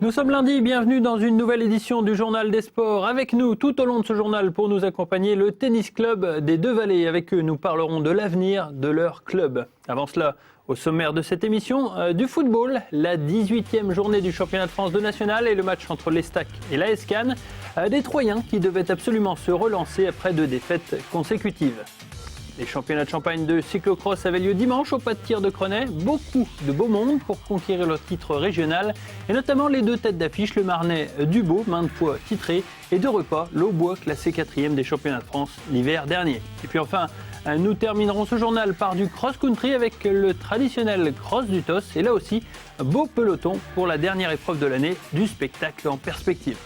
Nous sommes lundi, bienvenue dans une nouvelle édition du Journal des Sports. Avec nous, tout au long de ce journal, pour nous accompagner, le Tennis Club des Deux-Vallées. Avec eux, nous parlerons de l'avenir de leur club. Avant cela, au sommaire de cette émission, du football, la 18e journée du championnat de France de national et le match entre l'Estac et l'AS Cannes. Des Troyens qui devaient absolument se relancer après 2 défaites consécutives. Les championnats de Champagne de cyclocross avaient lieu dimanche au pas de tir de Crenay. Beaucoup de beau monde pour conquérir leur titre régional et notamment les 2 têtes d'affiche, le Marnais Dubo, maintes fois titré, et de repas, l'Aubois, classé 4e des championnats de France l'hiver dernier. Et puis enfin, nous terminerons ce journal par du cross-country avec le traditionnel cross du TOS et là aussi, beau peloton pour la dernière épreuve de l'année, du spectacle en perspective.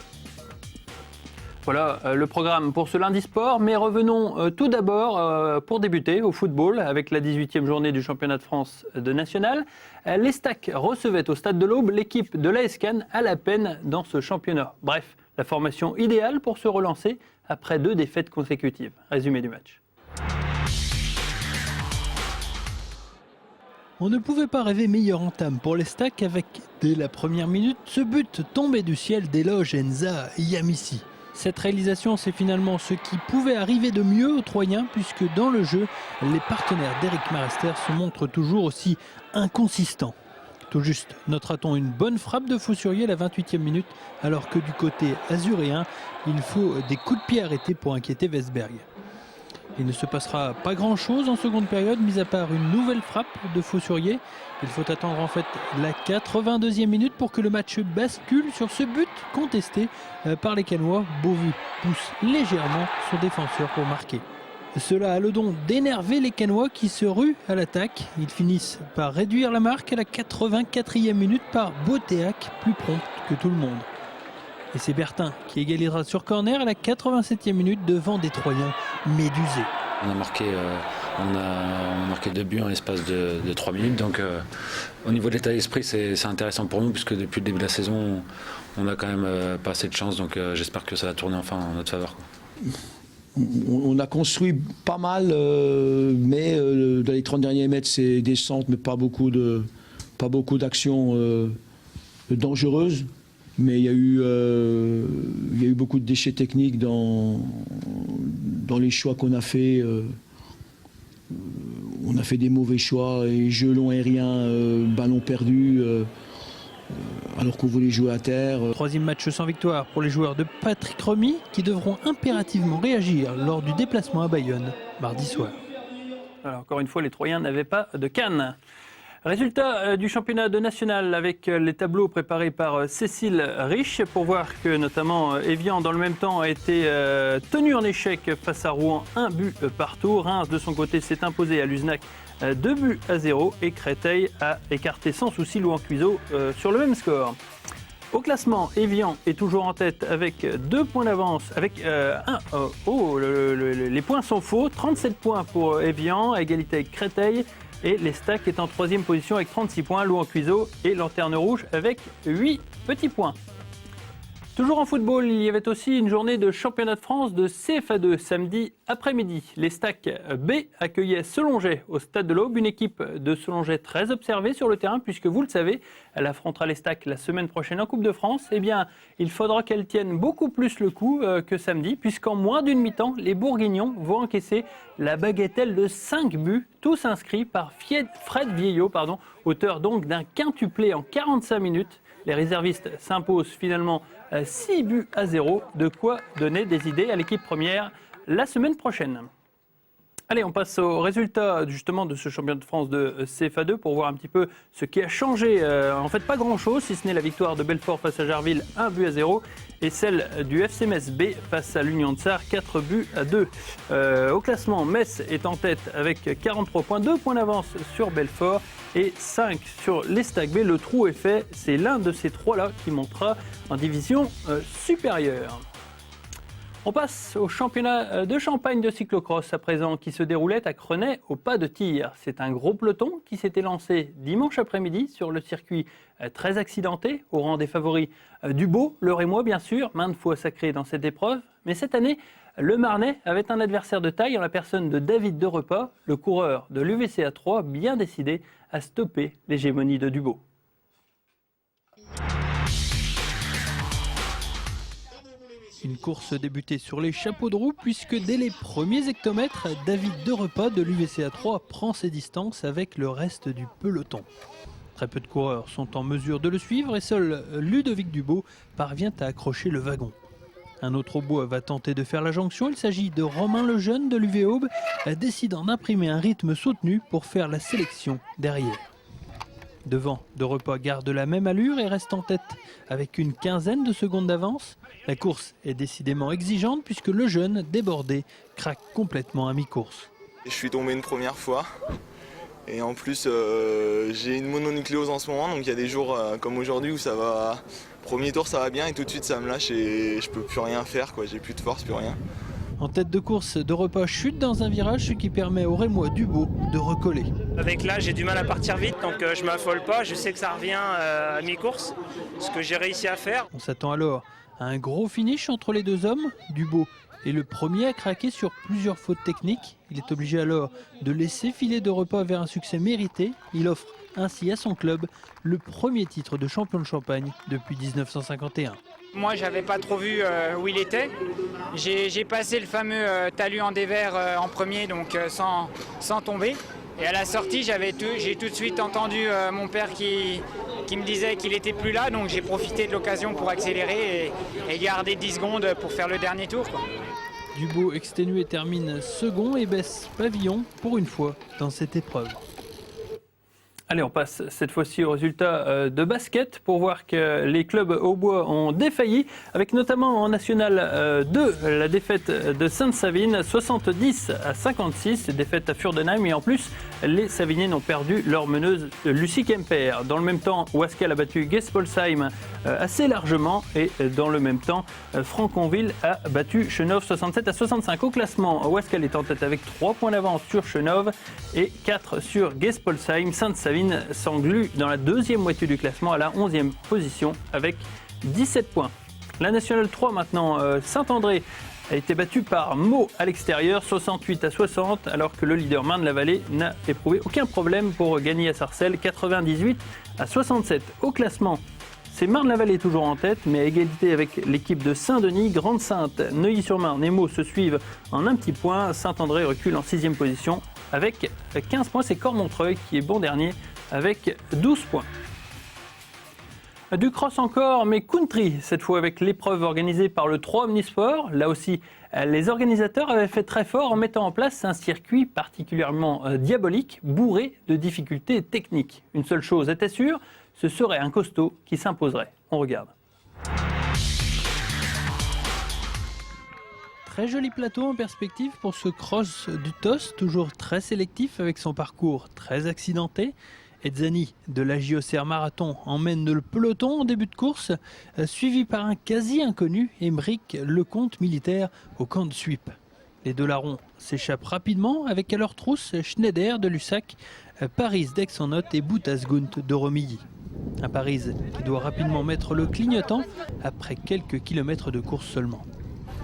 Voilà le programme pour ce lundi sport, mais revenons tout d'abord pour débuter au football avec la 18e journée du championnat de France de national. L'Estac recevait au stade de l'Aube l'équipe de l'AS Cannes à la peine dans ce championnat. Bref, la formation idéale pour se relancer après 2 défaites consécutives. Résumé du match. On ne pouvait pas rêver meilleure entame pour l'Estac avec, dès la première minute, ce but tombé du ciel d'éloge Enza Yamissi. Cette réalisation, c'est finalement ce qui pouvait arriver de mieux aux Troyens, puisque dans le jeu, les partenaires d'Éric Marester se montrent toujours aussi inconsistants. Tout juste, notera-t-on une bonne frappe de Faussurier à la 28e minute, alors que du côté azuréen, il faut des coups de pied arrêtés pour inquiéter Westberg. Il ne se passera pas grand-chose en seconde période, mis à part une nouvelle frappe de Faussurier. Il faut attendre en fait la 82e minute pour que le match bascule sur ce but contesté par les Cannois. Beauvu pousse légèrement son défenseur pour marquer. Cela a le don d'énerver les Cannois qui se ruent à l'attaque. Ils finissent par réduire la marque à la 84e minute par Botéac, plus prompt que tout le monde. Et c'est Bertin qui égalisera sur corner à la 87e minute devant des Troyens médusés. On a marqué 2 buts en l'espace de 3 minutes. Donc au niveau de l'état d'esprit, c'est intéressant pour nous puisque depuis le début de la saison, on n'a quand même pas assez de chance. Donc j'espère que ça va tourner enfin en notre faveur. On a construit pas mal, mais dans les 30 derniers mètres, c'est des centres, mais pas beaucoup d'actions dangereuses. Mais il y a eu beaucoup de déchets techniques dans les choix qu'on a fait. On a fait des mauvais choix, et jeu long aérien, ballon perdu, alors qu'on voulait jouer à terre. 3e match sans victoire pour les joueurs de Patrick Remy, qui devront impérativement réagir lors du déplacement à Bayonne, mardi soir. Alors, encore une fois, les Troyens n'avaient pas de canne. Résultat du championnat de national avec les tableaux préparés par Cécile Rich pour voir que notamment Évian dans le même temps a été tenu en échec face à Rouen, 1 but partout. Reims de son côté s'est imposé à Luznac 2-0 et Créteil a écarté sans souci Louan-Cuiseaux sur le même score. Au classement, Évian est toujours en tête avec 2 points d'avance. Les points sont faux, 37 points pour Évian à égalité avec Créteil. Et l'Estac est en 3e position avec 36 points, Louan-Cuiseaux et Lanterne Rouge avec 8 petits points. Toujours en football, il y avait aussi une journée de championnat de France de CFA2 samedi après-midi. L'Estac B accueillait Selonget au stade de l'Aube, une équipe de Selonget très observée sur le terrain puisque vous le savez, elle affrontera l'Estac la semaine prochaine en Coupe de France. Eh bien, il faudra qu'elle tienne beaucoup plus le coup que samedi puisqu'en moins d'une mi-temps, les Bourguignons vont encaisser la bagatelle de 5 buts, tous inscrits par Fred Vieillot, auteur donc d'un quintuplé en 45 minutes. Les réservistes s'imposent finalement 6-0, de quoi donner des idées à l'équipe première la semaine prochaine. Allez, on passe aux résultats justement de ce championnat de France de CFA2 pour voir un petit peu ce qui a changé. En fait, pas grand-chose, si ce n'est la victoire de Belfort face à Jarville, 1-0, et celle du FC Metz B face à l'Union de Sarre, 4-2. Au classement, Metz est en tête avec 43 points, 2 points d'avance sur Belfort et 5 sur l'Estac B. Le trou est fait, c'est l'un de ces 3-là qui montera en division supérieure. On passe au championnat de Champagne de cyclocross à présent qui se déroulait à Crenay au pas de tir. C'est un gros peloton qui s'était lancé dimanche après-midi sur le circuit très accidenté, au rang des favoris Dubo, le Rémois bien sûr, maintes fois sacré dans cette épreuve. Mais cette année, le Marnais avait un adversaire de taille en la personne de David Derepas, le coureur de l'UVCA 3, bien décidé à stopper l'hégémonie de Dubo. Une course débutée sur les chapeaux de roue puisque dès les premiers hectomètres, David Derepas de l'UVCA 3 prend ses distances avec le reste du peloton. Très peu de coureurs sont en mesure de le suivre et seul Ludovic Dubo parvient à accrocher le wagon. Un autre Aubois va tenter de faire la jonction, il s'agit de Romain Lejeune de l'UV Aube, décidant d'imprimer un rythme soutenu pour faire la sélection derrière. Devant, Derepas garde la même allure et reste en tête avec une quinzaine de secondes d'avance. La course est décidément exigeante puisque Lejeune, débordé, craque complètement à mi-course. Je suis tombé une première fois et en plus j'ai une mononucléose en ce moment, donc il y a des jours comme aujourd'hui où ça va, premier tour ça va bien et tout de suite ça me lâche et je peux plus rien faire, quoi. J'ai plus de force, plus rien. En tête de course, Derepas chute dans un virage, ce qui permet au Rémois Dubo de recoller. Avec là, j'ai du mal à partir vite, donc je m'affole pas. Je sais que ça revient à mi-course, ce que j'ai réussi à faire. On s'attend alors à un gros finish entre les deux hommes. Dubo est le premier à craquer sur plusieurs fautes techniques. Il est obligé alors de laisser filer Derepas vers un succès mérité. Il offre ainsi à son club le premier titre de champion de Champagne depuis 1951. Moi, j'avais pas trop vu où il était. J'ai passé le fameux talus en dévers en premier, donc sans tomber. Et à la sortie, j'ai tout de suite entendu mon père qui me disait qu'il était plus là, donc j'ai profité de l'occasion pour accélérer et garder 10 secondes pour faire le dernier tour, quoi. Dubo exténué termine second et baisse pavillon pour une fois dans cette épreuve. Allez, on passe cette fois-ci aux résultats de basket pour voir que les clubs Aubois ont défailli, avec notamment en National 2 la défaite de Sainte-Savine 70-56, défaite à Furdenheim, et en plus les Saviniennes ont perdu leur meneuse Lucie Kemper. Dans le même temps, Wascal a battu Gespolsheim assez largement et dans le même temps, Franconville a battu Chenov 67-65. Au classement, Wascal est en tête avec 3 points d'avance sur Chenov et 4 sur Gespolsheim. Sainte-Savine s'englue dans la deuxième moitié du classement à la 11e position avec 17 points. La Nationale 3 maintenant, Saint-André a été battu par Meaux à l'extérieur 68-60 alors que le leader Marne-la-Vallée n'a éprouvé aucun problème pour gagner à Sarcelles 98-67. Au classement, c'est Marne-la-Vallée toujours en tête, mais à égalité avec l'équipe de Saint-Denis, Grande-Sainte, Neuilly-sur-Marne et Meaux se suivent en un petit point. Saint-André recule en 6e position avec 15 points. C'est Cormontreuil qui est bon dernier avec 12 points. Du cross encore, mais country, cette fois avec l'épreuve organisée par le 3 Omnisport. Là aussi, les organisateurs avaient fait très fort en mettant en place un circuit particulièrement diabolique, bourré de difficultés techniques. Une seule chose était sûre, ce serait un costaud qui s'imposerait. On regarde. Très joli plateau en perspective pour ce cross du TOS, toujours très sélectif avec son parcours très accidenté. Edzani de la JOCR Marathon emmène le peloton en début de course, suivi par un quasi-inconnu, Émeric Lecomte militaire au camp de sweep. Les deux larrons s'échappent rapidement avec à leur trousse Schneider de Lussac, Paris d'Aix-en-Othe et Boutasgunt de Romilly. Un Paris qui doit rapidement mettre le clignotant après quelques kilomètres de course seulement.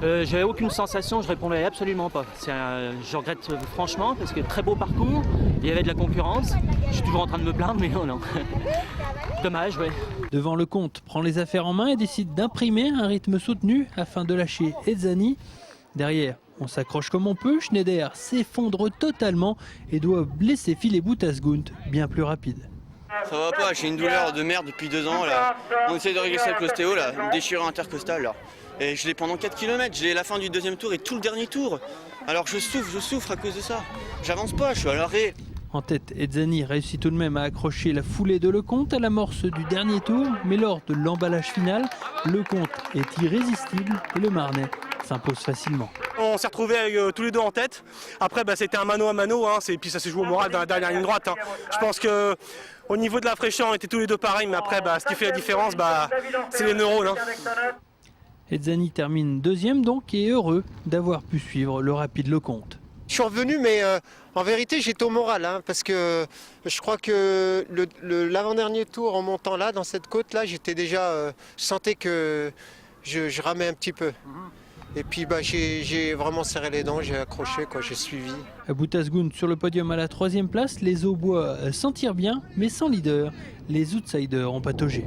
J'avais aucune sensation, je répondais absolument pas. Je regrette franchement parce que très beau parcours, il y avait de la concurrence. Je suis toujours en train de me plaindre, mais non. Dommage, ouais. Devant, Lecomte prend les affaires en main et décide d'imprimer un rythme soutenu afin de lâcher Edzani. Derrière, on s'accroche comme on peut, Schneider s'effondre totalement et doit laisser filer Boutasgunt bien plus rapide. Ça va pas, j'ai une douleur de merde depuis 2 ans là. On essaie de régler ça avec l'ostéo là, une déchirure intercostale là. Et je l'ai pendant 4 km, j'ai la fin du 2e tour et tout le dernier tour. Alors je souffre à cause de ça. J'avance pas, je suis à l'arrêt. En tête, Edzani réussit tout de même à accrocher la foulée de Lecomte à l'amorce du dernier tour, mais lors de l'emballage final, Lecomte est irrésistible et le Marnais s'impose facilement. On s'est retrouvés avec tous les deux en tête. Après, c'était un mano à mano, et puis ça s'est joué au moral dans la dernière ligne droite. Je pense qu'au niveau de la fraîcheur, on était tous les deux pareils, mais après, ce qui fait la différence, c'est les neurones. Edzani termine 2e donc et est heureux d'avoir pu suivre le rapide Lecomte. Je suis revenu, mais en vérité j'étais au moral, parce que je crois que l'avant-dernier tour en montant là, dans cette côte là, j'étais déjà, je sentais que je ramais un petit peu. Et puis j'ai vraiment serré les dents, j'ai accroché, j'ai suivi. Boutasgunt sur le podium à la 3e place, les Aubois s'en tirent bien, mais sans leader, les outsiders ont pataugé.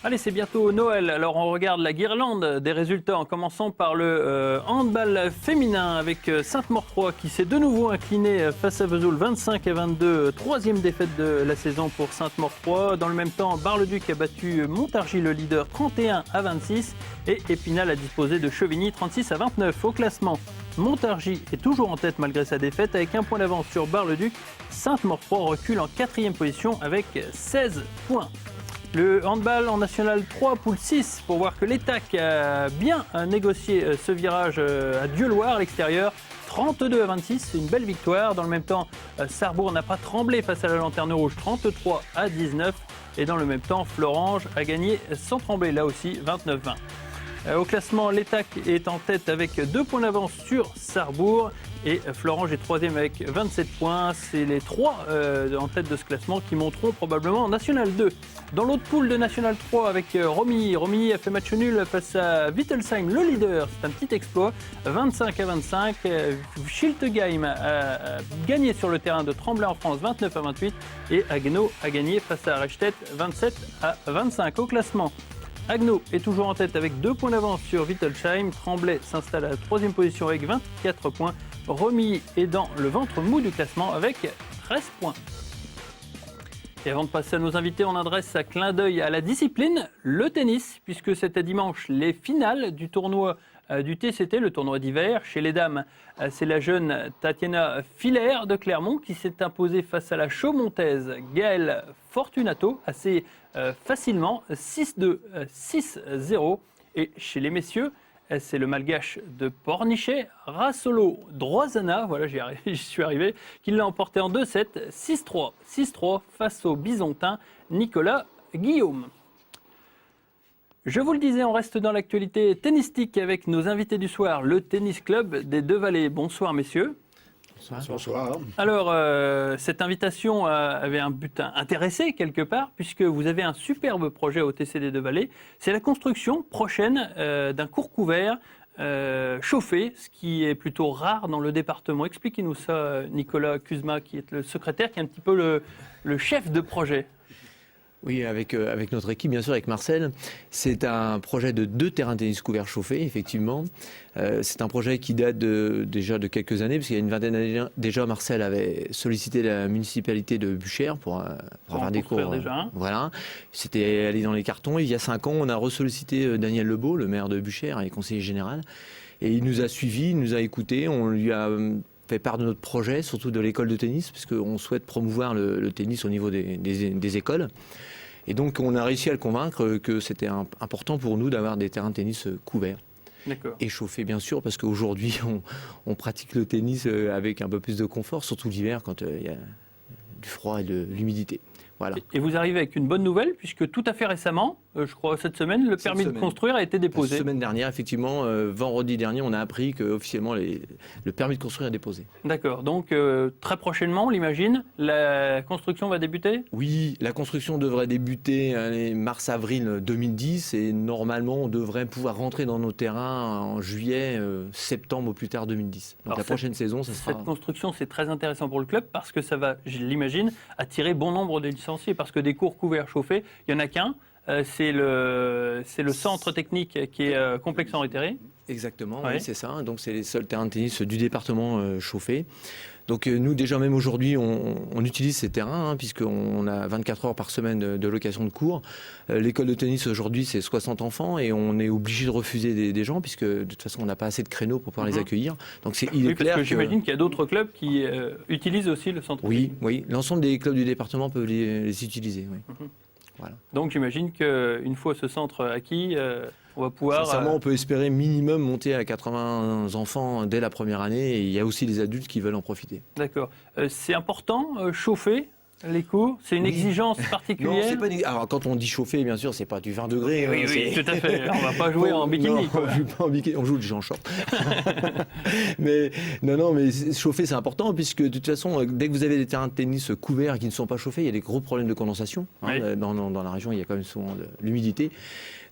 Allez, c'est bientôt Noël, alors on regarde la guirlande des résultats en commençant par le handball féminin avec Sainte-Maure-3 qui s'est de nouveau incliné face à Vesoul 25-22, troisième défaite de la saison pour Sainte-Maure-3. Dans le même temps, Bar-le-Duc a battu Montargis, le leader, 31-26 et Épinal a disposé de Chevigny 36-29. Au classement, Montargis est toujours en tête malgré sa défaite avec un point d'avance sur Bar-le-Duc. Sainte-Maure-3 recule en 4e position avec 16 points. Le handball en National 3, poule 6, pour voir que l'ETAC a bien négocié ce virage à Dieuloir à l'extérieur. 32-26, c'est une belle victoire. Dans le même temps, Sarrebourg n'a pas tremblé face à la Lanterne Rouge, 33-19. Et dans le même temps, Florange a gagné sans trembler, là aussi, 29-20. Au classement, l'ETAC est en tête avec 2 points d'avance sur Sarrebourg. Et Florange est 3e avec 27 points. C'est les 3 en tête de ce classement qui monteront probablement en National 2. Dans l'autre poule de National 3 avec Romilly. Romilly a fait match nul face à Wittelsheim, le leader. C'est un petit exploit. 25-25. Schiltigheim a gagné sur le terrain de Tremblay en France 29-28. Et Haguenau a gagné face à Rechtet 27-25. Au classement, Haguenau est toujours en tête avec 2 points d'avance sur Wittelsheim. Tremblay s'installe à la 3e position avec 24 points. Romilly est dans le ventre mou du classement avec 13 points. Et avant de passer à nos invités, on adresse un clin d'œil à la discipline, le tennis, puisque c'était dimanche les finales du tournoi du TCT, le tournoi d'hiver. Chez les dames, c'est la jeune Tatiana Filler de Clermont qui s'est imposée face à la Chaumontaise Gaëlle Fortunato assez facilement, 6-2, 6-0. Et chez les messieurs, c'est le malgache de Pornichet, Rassolo Droizana, voilà j'y suis arrivé, qui l'a emporté en 2-7, 6-3, 6-3 face au Bisontin Nicolas Guillaume. Je vous le disais, on reste dans l'actualité tennistique avec nos invités du soir, le Tennis Club des Deux-Vallées. Bonsoir messieurs. Bonsoir. Alors, cette invitation avait un but intéressé quelque part, puisque vous avez un superbe projet au TCD de Vallée. C'est la construction prochaine d'un court couvert chauffé, ce qui est plutôt rare dans le département. Expliquez-nous ça, Nicolas Kuzma, qui est le secrétaire, qui est un petit peu le chef de projet. Oui, avec notre équipe, bien sûr, avec Marcel. C'est un projet de 2 terrains de tennis couverts chauffés, effectivement. C'est un projet qui date déjà de quelques années, parce qu'il y a une vingtaine d'années déjà, Marcel avait sollicité la municipalité de Buchères pour avoir des cours. Déjà. Voilà. C'était allé dans les cartons. Il y a 5 ans, on a ressollicité Daniel Lebeau, le maire de Buchères et conseiller général. Et il nous a suivis, il nous a écoutés. On lui a fait part de notre projet, surtout de l'école de tennis, parce qu'on souhaite promouvoir le tennis au niveau des écoles. Et donc, on a réussi à le convaincre que c'était important pour nous d'avoir des terrains de tennis couverts. Et chauffés, bien sûr, parce qu'aujourd'hui, on pratique le tennis avec un peu plus de confort, surtout l'hiver, quand il y a du froid et de l'humidité. Voilà. Et vous arrivez avec une bonne nouvelle, puisque tout à fait récemment, je crois cette semaine, le permis de construire a été déposé. La semaine dernière, effectivement, vendredi dernier, on a appris qu'officiellement, le permis de construire est déposé. D'accord. Donc, très prochainement, on l'imagine, la construction va débuter ? Oui, la construction devrait débuter mars-avril 2010 et normalement, on devrait pouvoir rentrer dans nos terrains en juillet, septembre au plus tard 2010. Donc, la prochaine saison, ça sera... Cette construction, c'est très intéressant pour le club parce que ça va, je l'imagine, attirer bon nombre de licenciés parce que des cours couverts chauffés, il n'y en a qu'un. C'est le centre technique qui est complexe en rétéré. Exactement, oui, c'est ça. Donc c'est les seuls terrains de tennis du département chauffés. Donc nous déjà même aujourd'hui on utilise ces terrains puisqu'on a 24 heures par semaine de location de cours. L'école de tennis aujourd'hui c'est 60 enfants et on est obligé de refuser des gens puisque de toute façon on n'a pas assez de créneaux pour pouvoir les accueillir. Donc il est clair parce que j'imagine qu'il y a d'autres clubs qui utilisent aussi le centre technique. Oui, l'ensemble des clubs du département peuvent les utiliser. Oui. Voilà. Donc j'imagine qu'une fois ce centre acquis, on va pouvoir... Sincèrement, on peut espérer minimum monter à 80 enfants dès la première année et il y a aussi des adultes qui veulent en profiter. D'accord. C'est important, chauffer les cours, c'est une exigence particulière. Non, c'est pas alors quand on dit chauffer, bien sûr, c'est pas du 20 degrés. Oui, tout à fait. On va pas jouer en bikini. Non, on joue pas en bikini, on joue déjà en short. mais chauffer c'est important puisque de toute façon, dès que vous avez des terrains de tennis couverts qui ne sont pas chauffés, il y a des gros problèmes de condensation. Dans la région, il y a quand même souvent de l'humidité.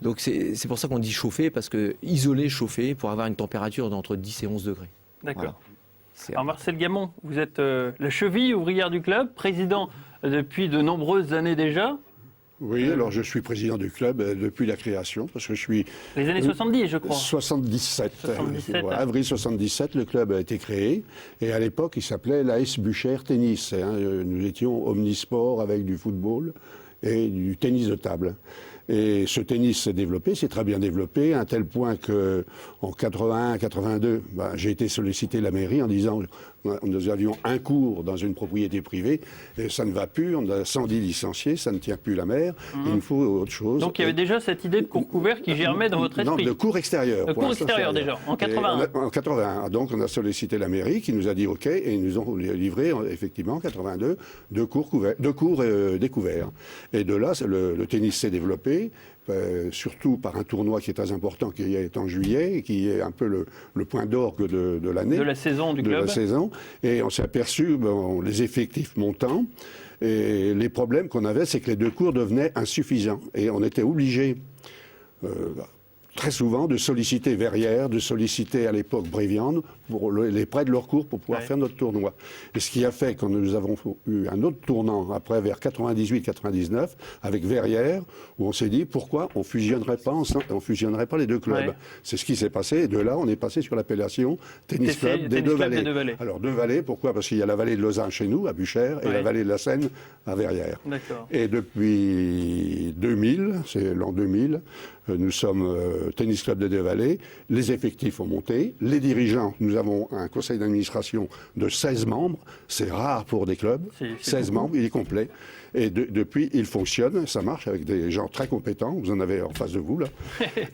Donc c'est pour ça qu'on dit chauffer parce que isoler, chauffer pour avoir une température d'entre 10 et 11 degrés. D'accord. Voilà. Alors Marcel Gamon, vous êtes la cheville ouvrière du club, président depuis de nombreuses années déjà. Oui, alors je suis président du club depuis la création, parce que je suis... Les années 70, je crois. 77. 77. Voilà, avril 77, le club a été créé. Et à l'époque, il s'appelait l'AS Buchère Tennis. Nous étions omnisport avec du football et du tennis de table. Et ce tennis s'est développé, s'est très bien développé, à un tel point qu'en 81-82, j'ai été sollicité la mairie en disant nous avions un cours dans une propriété privée, et ça ne va plus, on a 110 licenciés, ça ne tient plus la mer, il nous faut autre chose. Donc il y avait déjà cette idée de cours couvert qui germait dans votre esprit. Non, de cours extérieur. De cours extérieur déjà, en 81. En 81. Donc on a sollicité la mairie qui nous a dit OK, et ils nous ont livré effectivement en 82 deux cours découverts. Et de là, le tennis s'est développé. Surtout par un tournoi qui est très important, qui est en juillet, et qui est un peu le point d'orgue de l'année. De la saison du club. De la saison. Et on s'est aperçu, les effectifs montant, et les problèmes qu'on avait, c'est que les deux cours devenaient insuffisants. Et on était obligé, très souvent, de solliciter Verrières, de solliciter à l'époque Bréviande pour les prêts de leurs cours pour pouvoir faire notre tournoi. Et ce qui a fait que nous avons eu un autre tournant après vers 98-99 avec Verrières, où on s'est dit pourquoi on fusionnerait pas les deux clubs. Ouais. C'est ce qui s'est passé. Et de là, on est passé sur l'appellation Tennis Club des Deux Vallées. Alors Deux Vallées, pourquoi? Parce qu'il y a la vallée de Lausanne chez nous, à Buchère, et la vallée de la Seine à Verrières. Et depuis 2000, c'est l'an 2000, nous sommes Tennis Club des Deux Vallées. Les effectifs ont monté. Les dirigeants, nous avons un conseil d'administration de 16 membres. C'est rare pour des clubs. 16 membres, il est complet. Et depuis, il fonctionne, ça marche avec des gens très compétents. Vous en avez en face de vous, là.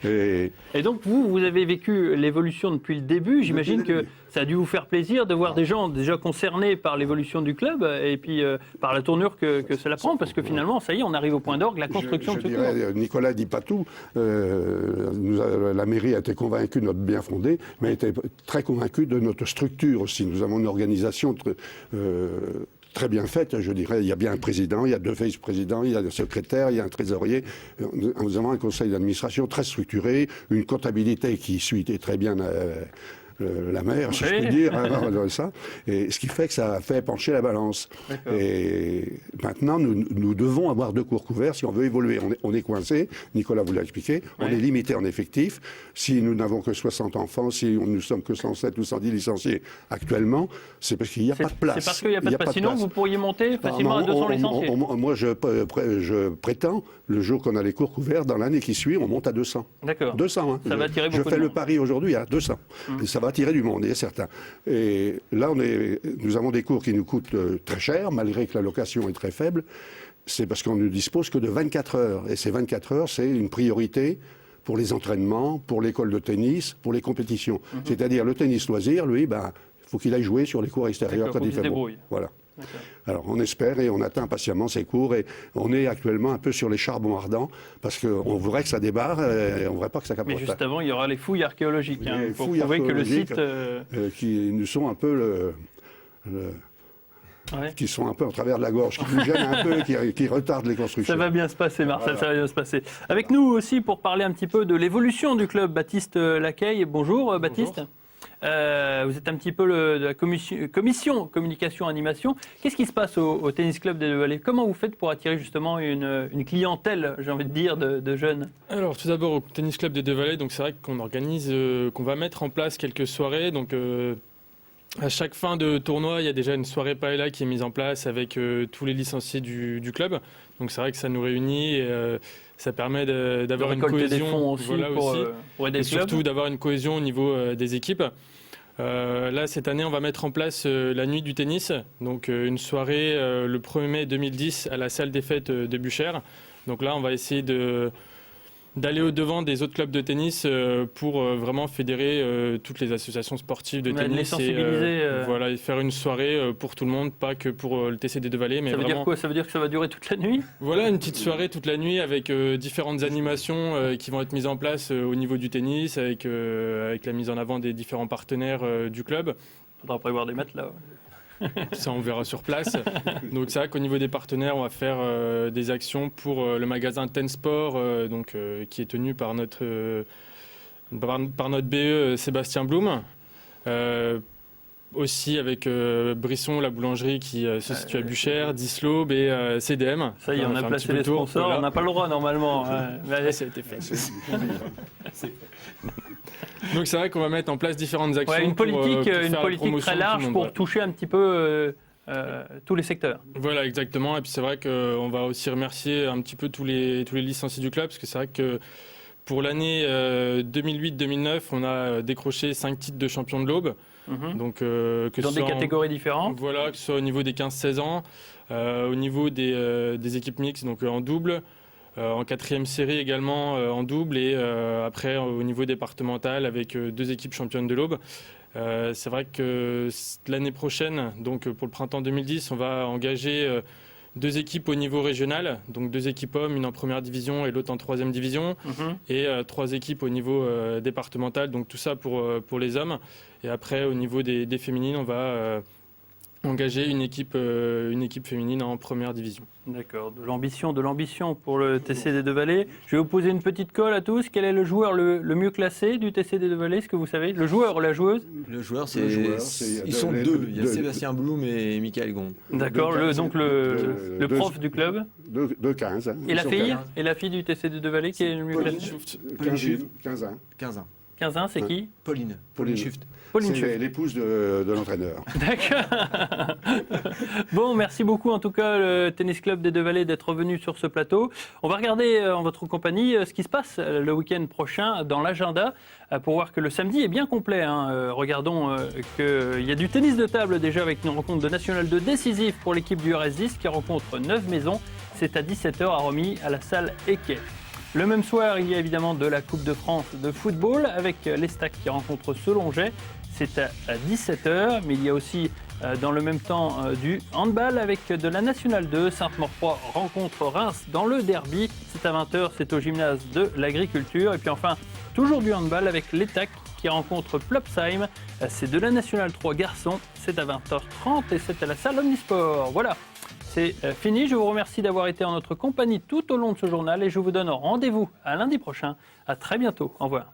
Et donc, vous avez vécu l'évolution depuis le début. J'imagine que ça a dû vous faire plaisir de voir des gens déjà concernés par l'évolution du club et puis par la tournure que cela prend, parce que finalement, ça y est, on arrive au point d'orgue, la construction de ce club. Nicolas dit pas tout. La mairie a été convaincue de notre bien fondé, mais a été très convaincue de notre structure aussi. Nous avons une organisation très bien faite, je dirais. Il y a bien un président, il y a 2 vice-présidents, il y a un secrétaire, il y a un trésorier. Nous avons un conseil d'administration très structuré, une comptabilité qui suit très bien la mer, si je puis dire, ça. Et ce qui fait que ça a fait pencher la balance. Et maintenant, nous devons avoir 2 cours couverts si on veut évoluer. On est coincé, Nicolas vous l'a expliqué, on est limité en effectif. Si nous n'avons que 60 enfants, si nous sommes que 107 ou 110 licenciés actuellement, c'est parce qu'il n'y a pas de place. C'est parce qu'il n'y a pas de place. Sinon, vous pourriez monter facilement à 200 licenciés. Moi, je prétends, le jour qu'on a les cours couverts, dans l'année qui suit, on monte à 200. D'accord. 200, hein. Ça va attirer beaucoup de monde. Je fais le pari aujourd'hui à 200. Et ça va attirer du monde, il y a certains. Et là, nous avons des cours qui nous coûtent très cher, malgré que la location est très faible. C'est parce qu'on ne dispose que de 24 heures. Et ces 24 heures, c'est une priorité pour les entraînements, pour l'école de tennis, pour les compétitions. C'est-à-dire le tennis loisir, lui, il faut qu'il aille jouer sur les cours extérieurs quand il fait beau. Voilà. Alors on espère et on attend impatiemment ces cours et on est actuellement un peu sur les charbons ardents parce qu'on voudrait que ça débarre et on ne voudrait pas que ça capote. Mais juste avant, il y aura les fouilles archéologiques pour prouver que le site... qui nous sont un peu qui sont un peu en travers de la gorge, qui nous gênent un peu, qui retardent les constructions. Ça va bien se passer, Marcel, ça va bien se passer. Avec nous aussi pour parler un petit peu de l'évolution du club, Baptiste Lacaille. Bonjour Baptiste. Bonjour. Vous êtes un petit peu de la commission communication-animation. Qu'est-ce qui se passe au Tennis Club des Deux Vallées? Comment vous faites pour attirer justement une clientèle, j'ai envie de dire, de jeunes? Alors tout d'abord au Tennis Club des Deux Vallées, donc c'est vrai qu'on organise, qu'on va mettre en place quelques soirées. Donc à chaque fin de tournoi, il y a déjà une soirée paella qui est mise en place avec tous les licenciés du club. Donc c'est vrai que ça nous réunit et ça permet d'avoir une cohésion. Des fonds aussi pour aider et surtout d'avoir une cohésion au niveau des équipes. Là, cette année, on va mettre en place la nuit du tennis. Donc une soirée le 1er mai 2010 à la salle des fêtes de Buchère. Donc là, on va essayer d'aller au-devant des autres clubs de tennis pour vraiment fédérer toutes les associations sportives de tennis. Les sensibiliser. Et faire une soirée pour tout le monde, pas que pour le TC des Deux Vallées. Mais ça veut dire quoi? Ça veut dire que ça va durer toute la nuit? Voilà, une petite soirée toute la nuit avec différentes animations qui vont être mises en place au niveau du tennis, avec la mise en avant des différents partenaires du club. Il faudra prévoir des matelas. Ça, on verra sur place. Donc, c'est vrai qu'au niveau des partenaires, on va faire des actions pour le magasin Ten Sport, qui est tenu par notre BE Sébastien Blum. aussi avec Brisson, la boulangerie qui se situe à Buchères, Dislaube et CDM. Ça y est, on a placé les sponsors, voilà. On n'a pas le droit normalement. Mais ça a été fait. Donc c'est vrai qu'on va mettre en place différentes actions. Une politique très large pour toucher un petit peu tous les secteurs. Voilà, exactement. Et puis c'est vrai qu'on va aussi remercier un petit peu tous les licenciés du club, parce que c'est vrai que pour l'année 2008-2009, on a décroché 5 titres de champion de l'Aube. Donc, dans des catégories différentes. Voilà, que ce soit au niveau des 15-16 ans, au niveau des équipes mixtes, donc en double, en 4e série également en double, et après au niveau départemental avec 2 équipes championnes de l'Aube. C'est vrai que l'année prochaine, donc pour le printemps 2010, on va engager 2 équipes au niveau régional, donc 2 équipes hommes, une en première division et l'autre en 3e division, et 3 équipes au niveau départemental, donc tout ça pour les hommes. Et après, au niveau des féminines, on va engager une équipe féminine en première division. D'accord, de l'ambition pour le TC des Deux-Vallées. Je vais vous poser une petite colle à tous. Quel est le joueur le mieux classé du TC des Deux-Vallées? Est-ce que vous savez? Le joueur ou la joueuse? Le joueur, ils sont 2. Il y a Sébastien Blum et Michael Gond. D'accord, le prof du club. De 15. Hein. Et la fille du TC des Deux-Vallées qui est le mieux classé? 15 ans. 15 ans, c'est qui? Pauline Schuft. C'est l'épouse de l'entraîneur. D'accord. Bon, merci beaucoup en tout cas le Tennis Club des Deux-Vallées d'être venu sur ce plateau. On va regarder en votre compagnie ce qui se passe le week-end prochain dans l'agenda pour voir que le samedi est bien complet. Regardons qu'il y a du tennis de table déjà avec une rencontre de National 2 décisive pour l'équipe du RS10 qui rencontre 9 maisons. C'est à 17h à Romilly à la salle Eke. Le même soir, il y a évidemment de la Coupe de France de football avec l'Estac qui rencontre Selonget. C'est à 17h, mais il y a aussi dans le même temps du handball avec de la Nationale 2. Sainte-Maure rencontre Reims dans le derby. C'est à 20h, c'est au gymnase de l'agriculture. Et puis enfin, toujours du handball avec l'Etac qui rencontre Plopsheim. C'est de la Nationale 3 garçons. C'est à 20h30 et c'est à la salle Omnisport. Voilà. C'est fini, je vous remercie d'avoir été en notre compagnie tout au long de ce journal et je vous donne rendez-vous à lundi prochain. À très bientôt, au revoir.